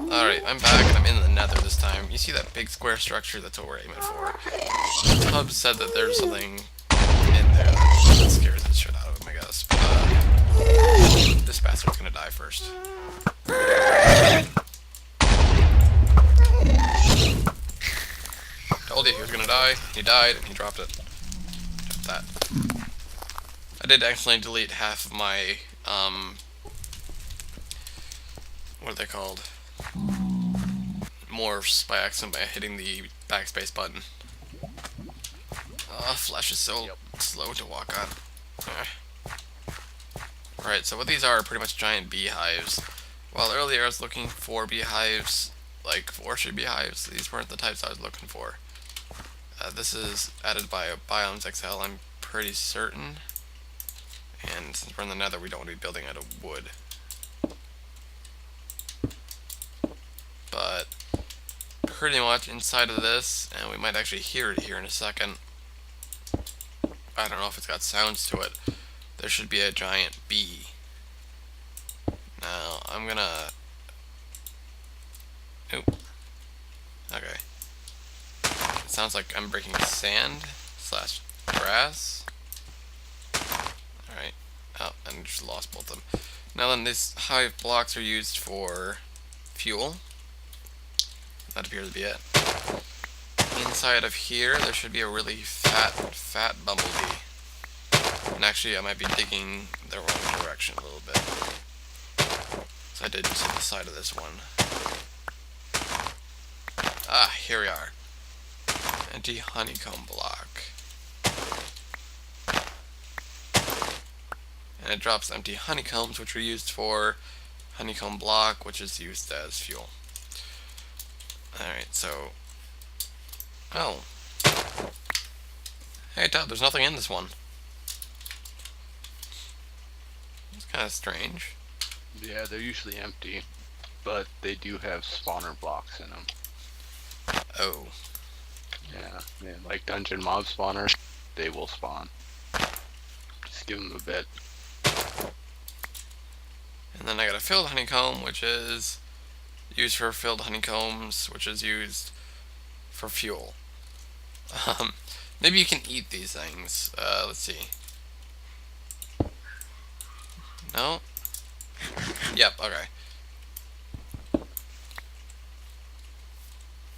Alright, I'm back and I'm in the nether this time. You see that big square structure? That's what we're aiming for. Tubbs said that there's something in there that scares the shit out of him, I guess. But, this bastard's gonna die first. Told you he was gonna die. He died and he dropped it. Dropped that. I did accidentally delete half of my, what are they called? Morphs by accident by hitting the backspace button. Flesh is so slow to walk on. Right, so what these are pretty much giant beehives. While earlier I was looking for beehives, like orchard beehives, these weren't the types I was looking for. This is added by Biomes XL, I'm pretty certain. And since we're in the nether, we don't want to be building out of wood. But pretty much inside of this, and we might actually hear it here in a second. I don't know if it's got sounds to it. There should be a giant bee. Now, I'm gonna... Oop. Okay. It sounds like I'm breaking sand slash grass. Alright. Oh, and just lost both of them. Now then, these hive blocks are used for fuel. That appears to be it. Inside of here, there should be a really fat bumblebee. And actually, I might be digging the wrong direction a little bit. So I did just hit the side of this one. Ah, here we are. Empty honeycomb block. And it drops empty honeycombs, which are used for honeycomb block, which is used as fuel. Alright, so... Oh. Hey, Todd, there's nothing in this one. It's kind of strange. Yeah, they're usually empty, but they do have spawner blocks in them. Oh. Yeah, like dungeon mob spawners, they will spawn. Just give them a bit. And then I got a filled honeycomb, which is used for filled honeycombs, which is used for fuel. Maybe you can eat these things. Let's see. No? Yep, okay.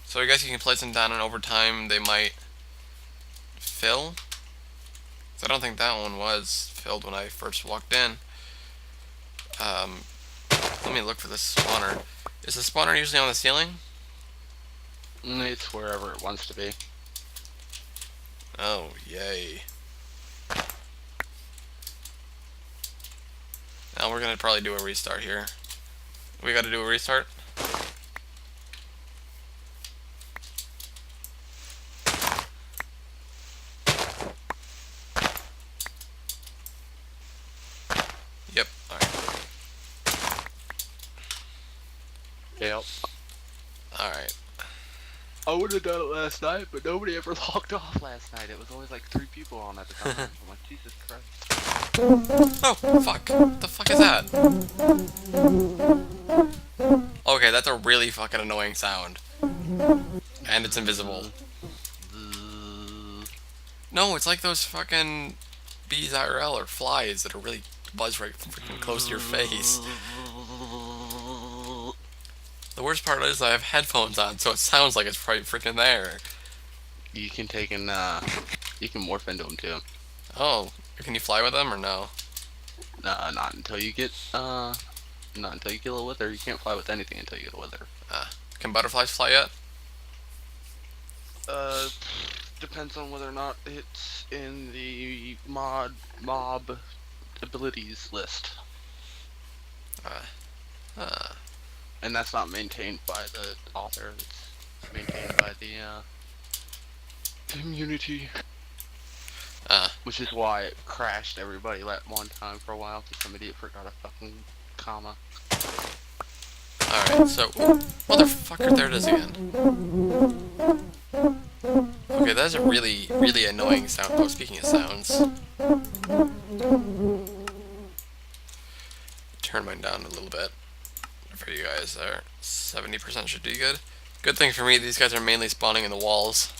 So I guess you can place them down and over time they might fill. So I don't think that one was filled when I first walked in. Let me look for this spawner. Is the spawner usually on the ceiling? It's wherever it wants to be. Oh, yay. Now we're gonna probably do a restart here. We gotta do a restart? Yep, alright. Yep. Alright. I would have done it last night, but nobody ever logged off last night. It was always like 3 people on at the time. I'm like, Jesus Christ. Oh, fuck. What the fuck is that? Okay, that's a really fucking annoying sound. And it's invisible. No, it's like those fucking bees IRL or flies that are really buzz right freaking close to your face. The worst part is I have headphones on, so it sounds like it's probably freaking there. You can take and, you can morph into them too. Oh, can you fly with them or no? Not until you get, not until you get a wither. You can't fly with anything until you get a wither. Can butterflies fly yet? Depends on whether or not it's in the mob abilities list. And that's not maintained by the author, it's maintained by the community. Which is why it crashed everybody that one time for a while, because some idiot forgot a fucking comma. Alright, so... Motherfucker, there it is again. Okay, that's a really, really annoying sound. Oh, speaking of sounds... Turn mine down a little bit. for you guys there. 70% should do good. Good thing for me, these guys are mainly spawning in the walls.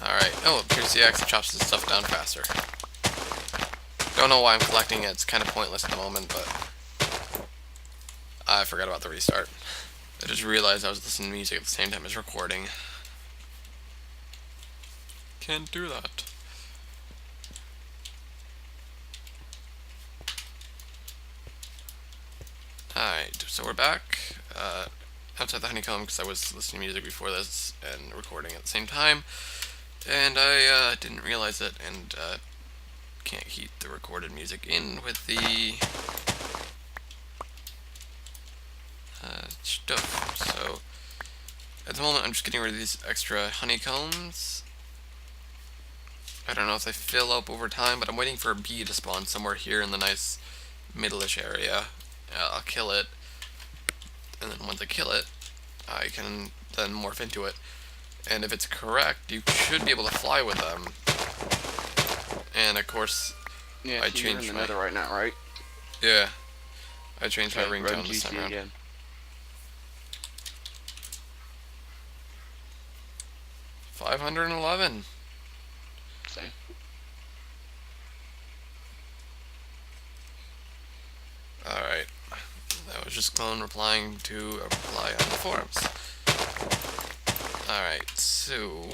Alright. Oh, here's the axe. It chops this stuff down faster. Don't know why I'm collecting it. It's kind of pointless at the moment, but I forgot about the restart. I just realized I was listening to music at the same time as recording. Can't do that. Alright, so we're back outside the honeycomb because I was listening to music before this and recording at the same time. And I didn't realize it and can't keep the recorded music in with the stuff. So at the moment I'm just getting rid of these extra honeycombs. I don't know if they fill up over time, but I'm waiting for a bee to spawn somewhere here in the nice middle-ish area. I'll kill it, and then once I kill it, I can then morph into it. And if it's correct, you should be able to fly with them. And of course, Yeah, I so you're in changed the my... nether right now, right? Yeah. I changed my Okay, run ringtone this time GC around. again. $511. Same. Alright. That was just Clone replying to a reply on the forums. Alright, so...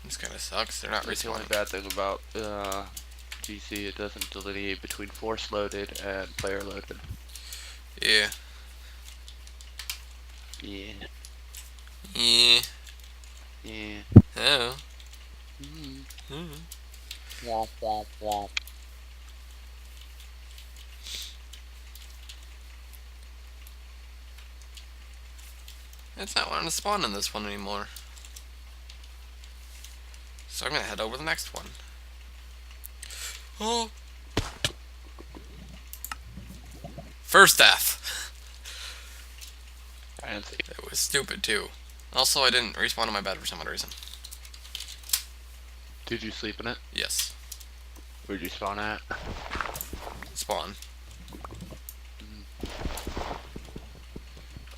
This kind of sucks. They're not That's the only responding. bad thing about GC. It doesn't delineate between force loaded and player loaded. Yeah. Yeah. Yeah. Yeah. Oh. Womp womp womp. It's not wanting to spawn in this one anymore. So I'm gonna head over to the next one. Oh. First death. Fancy. It was stupid too. Also, I didn't respawn on my bed for some odd reason. Did you sleep in it? Yes. Where'd you spawn at? Spawn.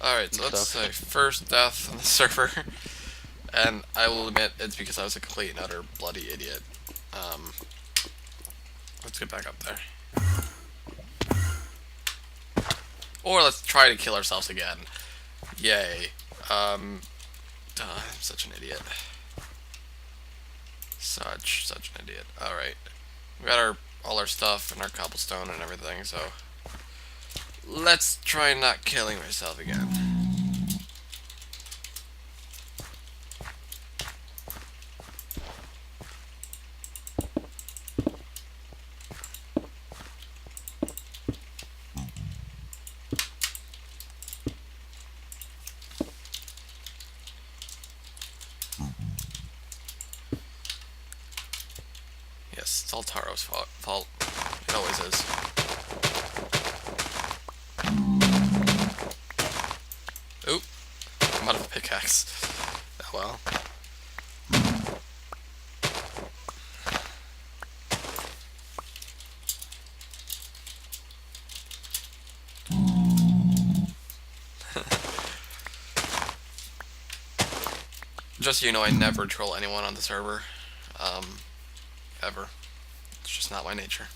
Alright, so Good let's stuff. say first death on the server. And I will admit it's because I was a complete and utter bloody idiot. Let's get back up there. Or let's try to kill ourselves again. Yay. I'm such an idiot. Such an idiot. Alright. We got all our stuff and our cobblestone and everything, so let's try not killing myself again. Yes, it's all Taro's fault. It always is. Oop. I'm out of a pickaxe. Oh well. Just so you know, I never troll anyone on the server. Ever. It's just not my nature.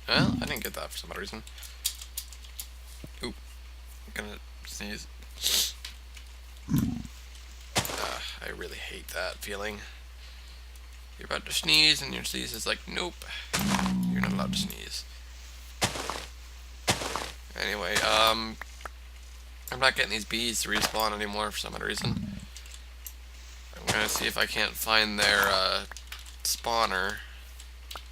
Well, I didn't get that for some odd reason. Oop. I'm gonna sneeze. I really hate that feeling. You're about to sneeze and your sneeze is like, nope. You're not allowed to sneeze. Anyway, I'm not getting these bees to respawn anymore for some odd reason. gonna see if I can't find their spawner.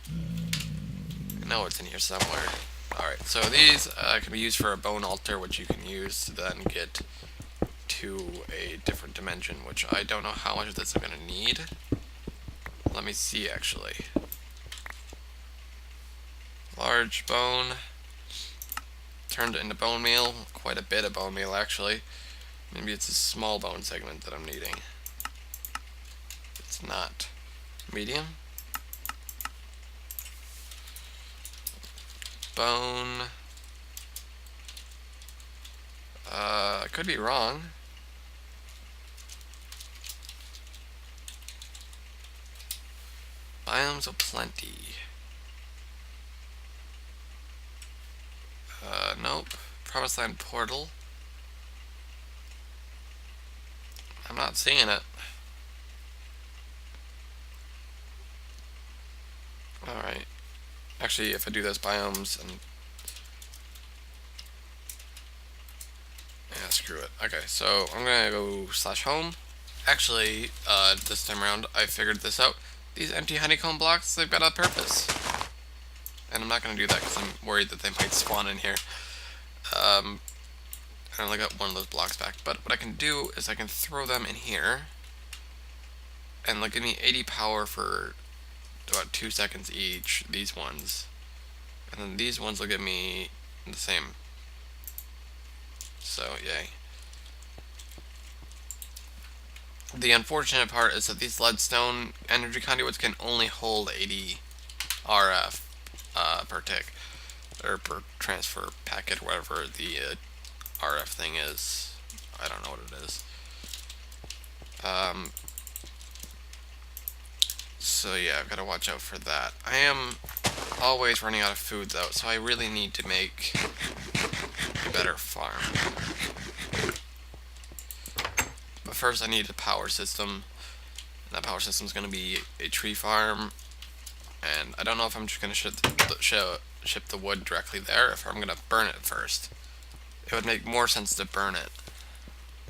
I know it's in here somewhere. Alright, so these can be used for a bone altar, which you can use to then get to a different dimension, which I don't know how much of this I'm gonna need. Let me see, actually. Large bone. Turned it into bone meal. Quite a bit of bone meal, actually. Maybe it's a small bone segment that I'm needing. It's not. Medium. Bone. I could be wrong. Biomes of plenty. Nope. Promised Land portal. I'm not seeing it. Alright. Actually, if I do those biomes and... yeah, screw it. Okay, so I'm gonna go /home. Actually, this time around, I figured this out. These empty honeycomb blocks, they've got a purpose. And I'm not gonna do that because I'm worried that they might spawn in here. I only got one of those blocks back, but what I can do is I can throw them in here, and they'll give me 80 power for about 2 seconds each, these ones. And then these ones will give me the same. So, yay. The unfortunate part is that these leadstone energy conduits can only hold 80 RF per tick, or per transfer packet, whatever the RF thing is. I don't know what it is. So yeah, I've got to watch out for that. I am always running out of food though, so I really need to make a better farm. But first I need a power system. And that power system is going to be a tree farm. And I don't know if I'm just going to ship the wood directly there, if I'm going to burn it first. It would make more sense to burn it.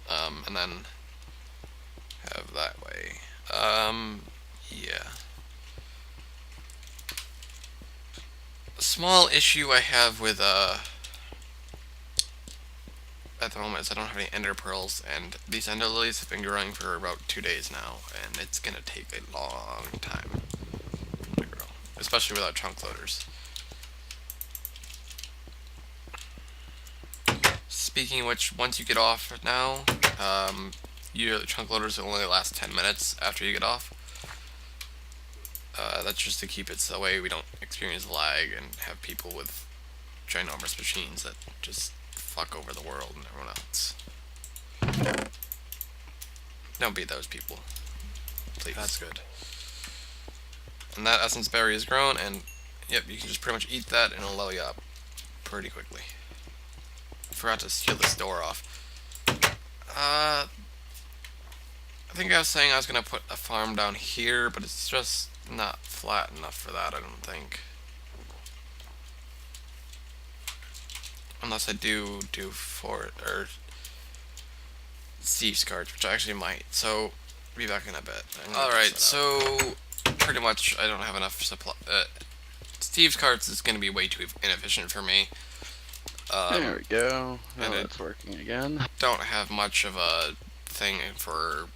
And then have that way. Yeah. A small issue I have with, at the moment is I don't have any ender pearls, and these ender lilies have been growing for about 2 days now, and it's gonna take a long time to grow, especially without chunk loaders. Speaking of which, once you get off now, the chunk loaders will only last 10 minutes after you get off. That's just to keep it so that way we don't experience lag and have people with ginormous machines that just fuck over the world and everyone else. Don't be those people, please. That's good. And that essence berry is grown, and yep, you can just pretty much eat that and it'll level you up pretty quickly. I forgot to seal this door off. I think I was saying I was gonna put a farm down here, but it's just not flat enough for that, I don't think. Unless I do fort or Steve's cards, which I actually might. So be back in a bit. Alright, so pretty much I don't have enough supply. Steve's cards is going to be way too inefficient for me. There we go. Now it's working again. Don't have much of a thing for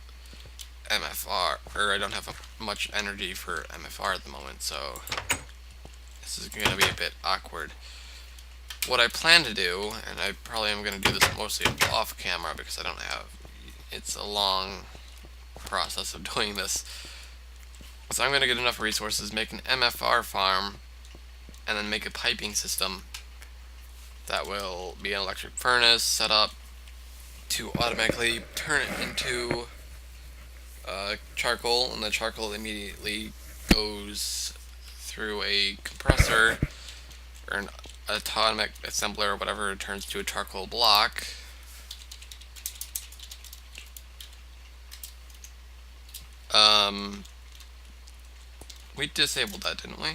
MFR, or I don't have much energy for MFR at the moment, so this is going to be a bit awkward. What I plan to do, and I probably am going to do this mostly off camera because I don't have, it's a long process of doing this. So I'm going to get enough resources, make an MFR farm, and then make a piping system that will be an electric furnace set up to automatically turn it into charcoal, and the charcoal immediately goes through a compressor or an atomic assembler or whatever, it turns to a charcoal block. We disabled that, didn't we?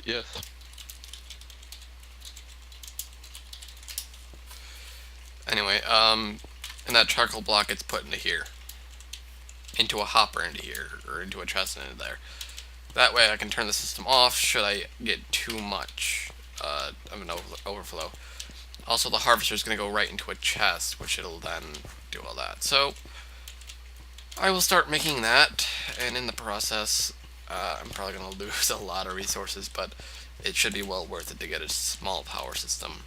Yes. Anyway, and that charcoal block gets put into here. into a hopper into here, or into a chest into there. That way I can turn the system off should I get too much of an overflow. Also, the harvester is going to go right into a chest, which it'll then do all that. So I will start making that, and in the process, I'm probably going to lose a lot of resources, but it should be well worth it to get a small power system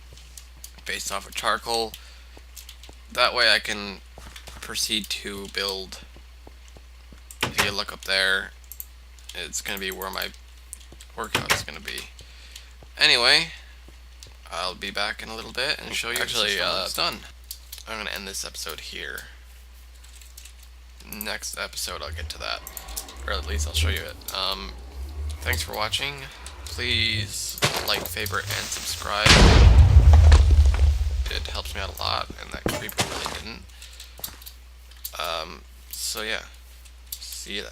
based off of charcoal. That way I can proceed to build. If you look up there, it's going to be where my workout is going to be. Anyway, I'll be back in a little bit and show you. Actually, it's done. I'm going to end this episode here. Next episode I'll get to that, or at least I'll show you it. Thanks for watching. Please like, favorite, and subscribe. It helps me out a lot, and that creeper really didn't. So yeah, see you then.